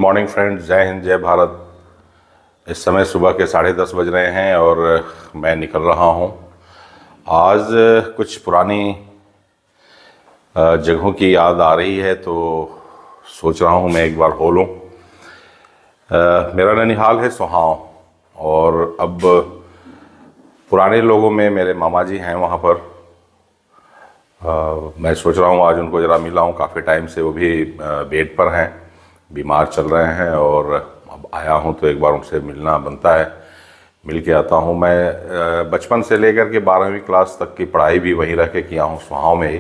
Morning friends, जय हिंद जय भारत। इस समय सुबह के 10:30 बज रहे हैं और मैं निकल रहा हूँ। आज कुछ पुरानी जगहों की याद आ रही है तो सोच रहा हूँ मैं एक बार हो लूँ। मेरा ननिहाल है सोहाव और अब पुराने लोगों में मेरे मामा जी हैं वहाँ पर। मैं सोच रहा हूँ आज उनको ज़रा मिला हूँ। काफ़ी टाइम से वो भी बेड पर हैं, बीमार चल रहे हैं और अब आया हूँ तो एक बार उनसे मिलना बनता है। मिल के आता हूँ। मैं बचपन से लेकर के 12वीं क्लास तक की पढ़ाई भी वहीं रह के किया हूँ, सोहाव में ही।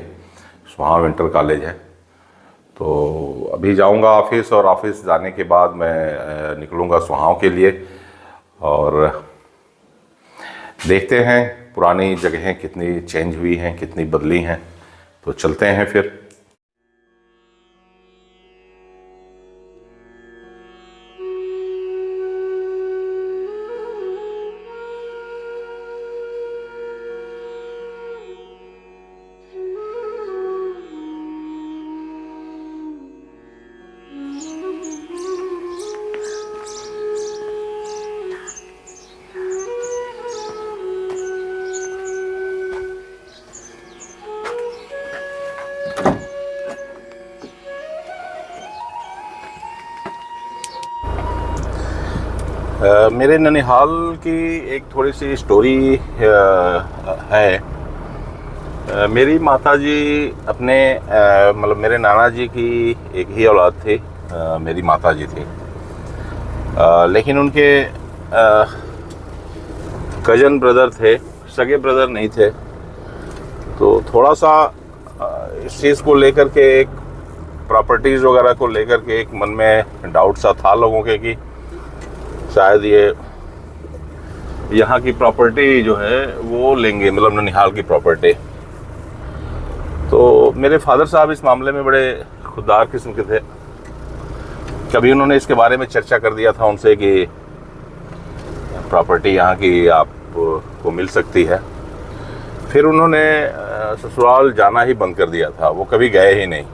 सोहाव इंटर कॉलेज है। तो अभी जाऊँगा ऑफिस और ऑफिस जाने के बाद मैं निकलूँगा सोहाव के लिए और देखते हैं पुरानी जगहें कितनी चेंज हुई हैं, कितनी बदली हैं। तो चलते हैं फिर। मेरे ननिहाल की एक थोड़ी सी स्टोरी है। मेरी माताजी अपने मतलब मेरे नाना जी की एक ही औलाद थी। मेरी माताजी थी, लेकिन उनके कज़न ब्रदर थे, सगे ब्रदर नहीं थे। तो थोड़ा सा इस चीज़ को लेकर के, एक प्रॉपर्टीज़ वगैरह को लेकर के एक मन में डाउट सा था लोगों के कि शायद ये यहाँ की प्रॉपर्टी जो है वो लेंगे, मतलब ननिहाल की प्रॉपर्टी। तो मेरे फादर साहब इस मामले में बड़े खुददार किस्म के थे। कभी उन्होंने इसके बारे में चर्चा कर दिया था उनसे कि प्रॉपर्टी यहाँ की आपको मिल सकती है। फिर उन्होंने ससुराल जाना ही बंद कर दिया था। वो कभी गए ही नहीं।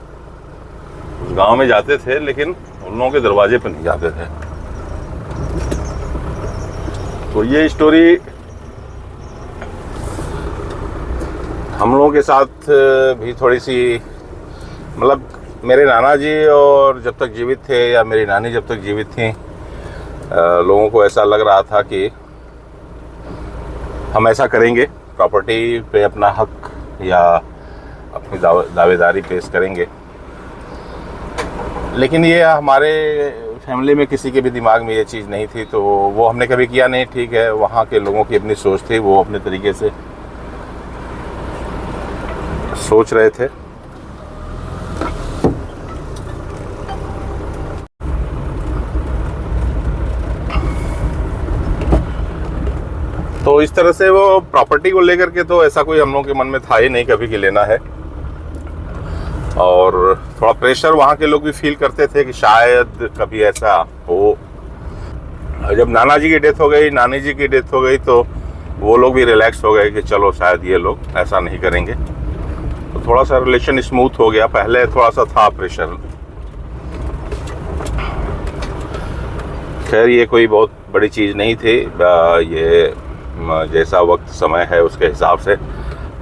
उस गांव में जाते थे लेकिन उन लोगों के दरवाजे पर नहीं जाते थे। तो ये स्टोरी हम लोगों के साथ भी थोड़ी सी, मतलब मेरे नाना जी और जब तक जीवित थे या मेरी नानी जब तक जीवित थी, लोगों को ऐसा लग रहा था कि हम ऐसा करेंगे, प्रॉपर्टी पे अपना हक या अपनी दावेदारी पेश करेंगे। लेकिन ये हमारे फैमिली में किसी के भी दिमाग में ये चीज़ नहीं थी, तो वो हमने कभी किया नहीं। ठीक है, वहाँ के लोगों की अपनी सोच थी, वो अपने तरीके से सोच रहे थे। तो इस तरह से वो प्रॉपर्टी को लेकर के तो ऐसा कोई हम लोगों के मन में था ही नहीं कभी कि लेना है। और थोड़ा प्रेशर वहाँ के लोग भी फील करते थे कि शायद कभी ऐसा हो। जब नाना जी की डेथ हो गई, नानी जी की डेथ हो गई, तो वो लोग भी रिलैक्स हो गए कि चलो शायद ये लोग ऐसा नहीं करेंगे। तो थोड़ा सा रिलेशन स्मूथ हो गया। पहले थोड़ा सा था प्रेशर। खैर ये कोई बहुत बड़ी चीज़ नहीं थी। ये जैसा वक्त समय है उसके हिसाब से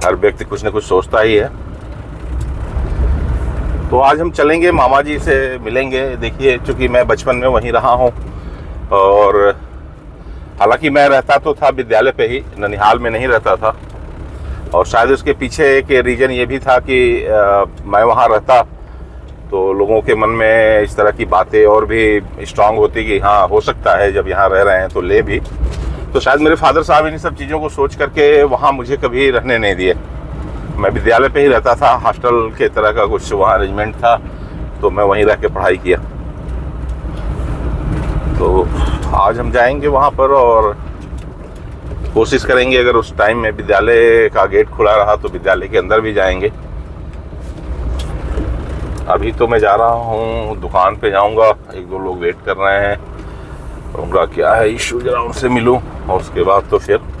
हर व्यक्ति कुछ न कुछ सोचता ही है। तो आज हम चलेंगे, मामा जी से मिलेंगे। देखिए, चूँकि मैं बचपन में वहीं रहा हूँ और हालांकि मैं रहता तो था विद्यालय पे ही, ननिहाल में नहीं रहता था। और शायद उसके पीछे एक रीज़न ये भी था कि मैं वहाँ रहता तो लोगों के मन में इस तरह की बातें और भी स्ट्रांग होती कि हाँ हो सकता है जब यहाँ रह रहे हैं तो ले भी। तो शायद मेरे फादर साहब इन सब चीज़ों को सोच करके वहाँ मुझे कभी रहने नहीं दिए। मैं विद्यालय पे ही रहता था, हॉस्टल के तरह का कुछ वहाँ अरेंजमेंट था, तो मैं वहीं रह के पढ़ाई किया। तो आज हम जाएंगे वहाँ पर और कोशिश करेंगे, अगर उस टाइम में विद्यालय का गेट खुला रहा तो विद्यालय के अंदर भी जाएंगे। अभी तो मैं जा रहा हूँ, दुकान पे जाऊँगा। एक दो लोग वेट कर रहे हैं, उनका क्या है इशू, जरा उनसे मिलूँ और उसके बाद तो फिर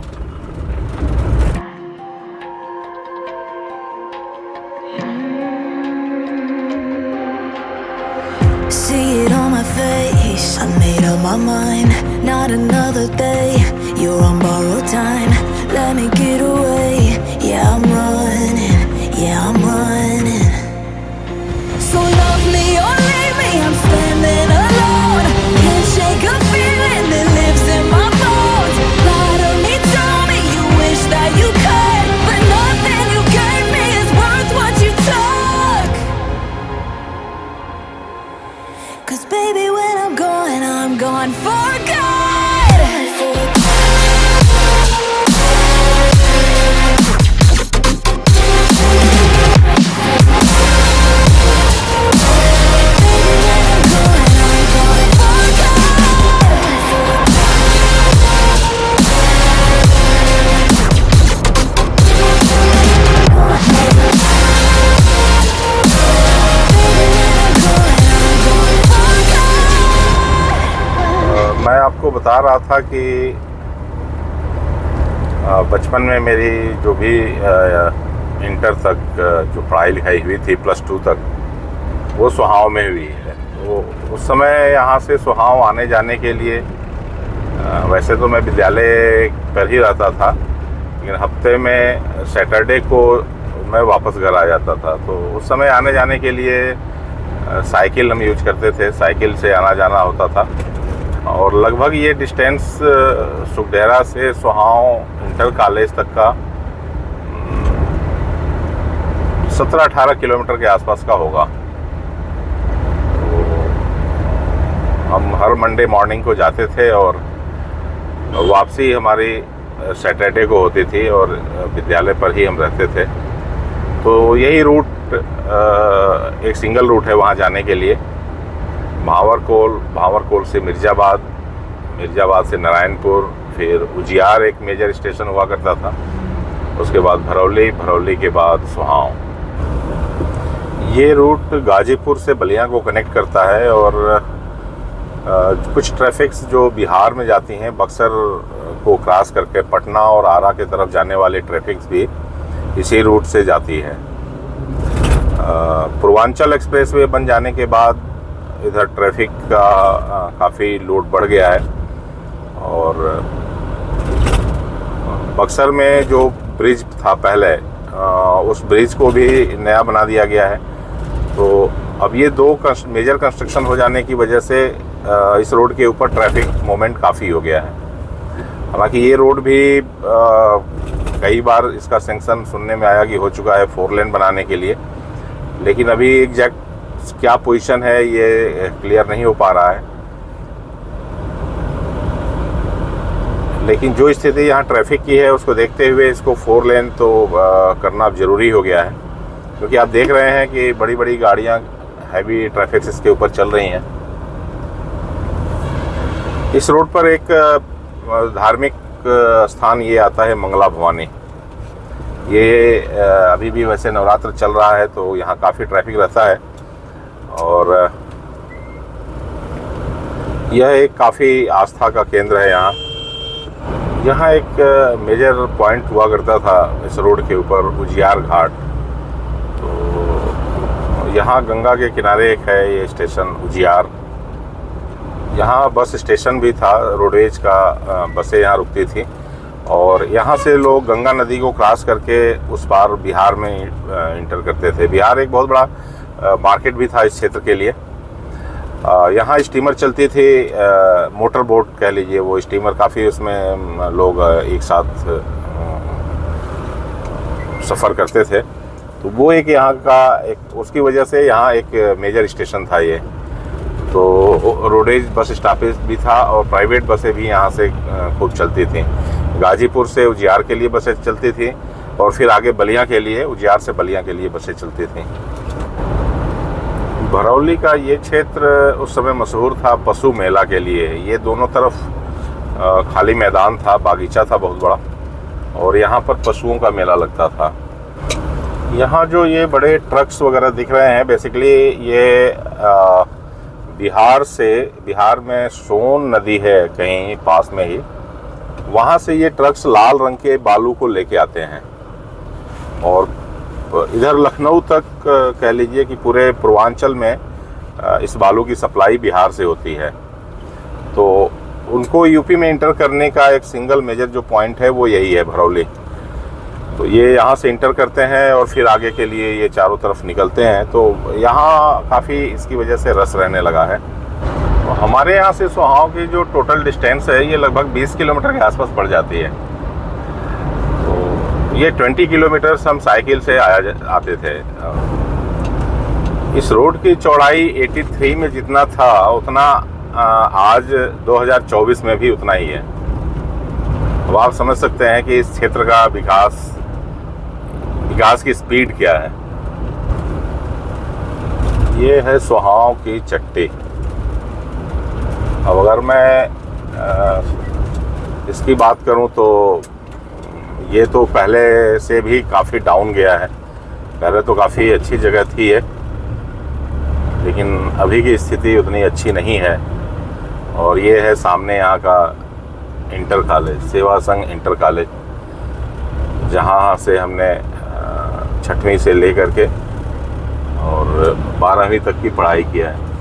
See it on my face. I made up my mind, not another day. You're on borrowed time, let me get away. Yeah, I'm running. So love me or leave me, I'm standing alone. Can't shake a feeling that lives in my bones. Lie to me, tell me you wish that you could, but nothing you gave me is worth what you took. 'Cause baby, when I'm gone for good. मैं आपको बता रहा था कि बचपन में मेरी जो भी इंटर तक जो पढ़ाई लिखाई हुई थी +2 तक, वो सोहाव में हुई है। तो उस समय यहाँ से सोहाव आने जाने के लिए वैसे तो मैं विद्यालय पर ही रहता था, लेकिन हफ्ते में सैटरडे को मैं वापस घर आ जाता था। तो उस समय आने जाने के लिए साइकिल हम यूज करते थे, साइकिल से आना जाना होता था। और लगभग ये डिस्टेंस सुखडेरा से सोहाव इंटर कॉलेज तक का 17-18 किलोमीटर के आसपास का होगा। तो हम हर मंडे मॉर्निंग को जाते थे और वापसी हमारी सैटरडे को होती थी और विद्यालय पर ही हम रहते थे। तो यही रूट एक सिंगल रूट है वहाँ जाने के लिए। भावरकोल से मिर्ज़ाबाद, मिर्ज़ाबाद से नारायणपुर, फिर उजियार एक मेजर स्टेशन हुआ करता था, उसके बाद भरौली, भरौली के बाद सोहाव। ये रूट गाजीपुर से बलिया को कनेक्ट करता है और कुछ ट्रैफिक्स जो बिहार में जाती हैं, बक्सर को क्रॉस करके पटना और आरा की तरफ जाने वाले ट्रैफिक्स भी इसी रूट से जाती है। पूर्वांचल एक्सप्रेसवे बन जाने के बाद इधर ट्रैफिक का काफ़ी लोड बढ़ गया है और बक्सर में जो ब्रिज था पहले, उस ब्रिज को भी नया बना दिया गया है। तो अब ये दो मेजर कंस्ट्रक्शन हो जाने की वजह से इस रोड के ऊपर ट्रैफिक मूवमेंट काफ़ी हो गया है। हालांकि ये रोड भी कई बार इसका सैंक्शन सुनने में आया कि हो चुका है 4 लेन बनाने के लिए, लेकिन अभी एग्जैक्ट क्या पोजीशन है ये क्लियर नहीं हो पा रहा है। लेकिन जो स्थिति यहाँ ट्रैफिक की है उसको देखते हुए इसको 4 लेन तो करना अब ज़रूरी हो गया है, क्योंकि आप देख रहे हैं कि बड़ी बड़ी गाड़ियाँ हैवी ट्रैफिक इसके ऊपर चल रही हैं। इस रोड पर एक धार्मिक स्थान ये आता है मंगला भवानी। ये अभी भी वैसे नवरात्र चल रहा है तो यहाँ काफ़ी ट्रैफिक रहता है और यह एक काफ़ी आस्था का केंद्र है। यहाँ एक मेजर पॉइंट हुआ करता था इस रोड के ऊपर, उजियार घाट। तो यहाँ गंगा के किनारे एक है ये स्टेशन उजियार। यहाँ बस स्टेशन भी था, रोडवेज का बसें यहाँ रुकती थी और यहाँ से लोग गंगा नदी को क्रॉस करके उस पार बिहार में इंटर करते थे। बिहार एक बहुत बड़ा मार्केट भी था इस क्षेत्र के लिए। यहाँ स्टीमर चलती थी, मोटर बोट कह लीजिए, वो स्टीमर काफ़ी, उसमें लोग एक साथ सफ़र करते थे। तो वो एक यहाँ का एक, उसकी वजह से यहाँ एक मेजर स्टेशन था ये। तो रोडेज बस स्टॉपेज भी था और प्राइवेट बसें भी यहाँ से खूब चलती थी। गाजीपुर से उजियार के लिए बसें चलती थी और फिर आगे बलिया के लिए, उजियार से बलिया के लिए बसें चलती थी। भरौली का ये क्षेत्र उस समय मशहूर था पशु मेला के लिए। ये दोनों तरफ खाली मैदान था, बागीचा था बहुत बड़ा और यहाँ पर पशुओं का मेला लगता था। यहाँ जो ये बड़े ट्रक्स वगैरह दिख रहे हैं, बेसिकली ये बिहार में सोन नदी है कहीं पास में ही, वहाँ से ये ट्रक्स लाल रंग के बालू को लेके आते हैं और इधर लखनऊ तक कह लीजिए कि पूरे पूर्वांचल में इस बालू की सप्लाई बिहार से होती है। तो उनको यूपी में इंटर करने का एक सिंगल मेजर जो पॉइंट है वो यही है, भरौली। तो ये यहाँ से इंटर करते हैं और फिर आगे के लिए ये चारों तरफ निकलते हैं। तो यहाँ काफ़ी इसकी वजह से रस रहने लगा है। तो हमारे यहाँ से सोहाव की जो टोटल डिस्टेंस है ये लगभग 20 किलोमीटर के आसपास पड़ जाती है। तो ये 20 किलोमीटर हम साइकिल से आते थे। इस रोड की चौड़ाई 83 में जितना था उतना आज 2024 में भी उतना ही है। अब आप समझ सकते हैं कि इस क्षेत्र का विकास की स्पीड क्या है। ये है सोहाव की चट्टी। अब अगर मैं इसकी बात करूं तो ये तो पहले से भी काफ़ी डाउन गया है। पहले तो काफ़ी अच्छी जगह थी ये, लेकिन अभी की स्थिति उतनी अच्छी नहीं है। और ये है सामने यहाँ का इंटर कॉलेज, सेवा संघ इंटर कॉलेज, जहाँ से हमने 6वीं से लेकर के और 12वीं तक की पढ़ाई किया है।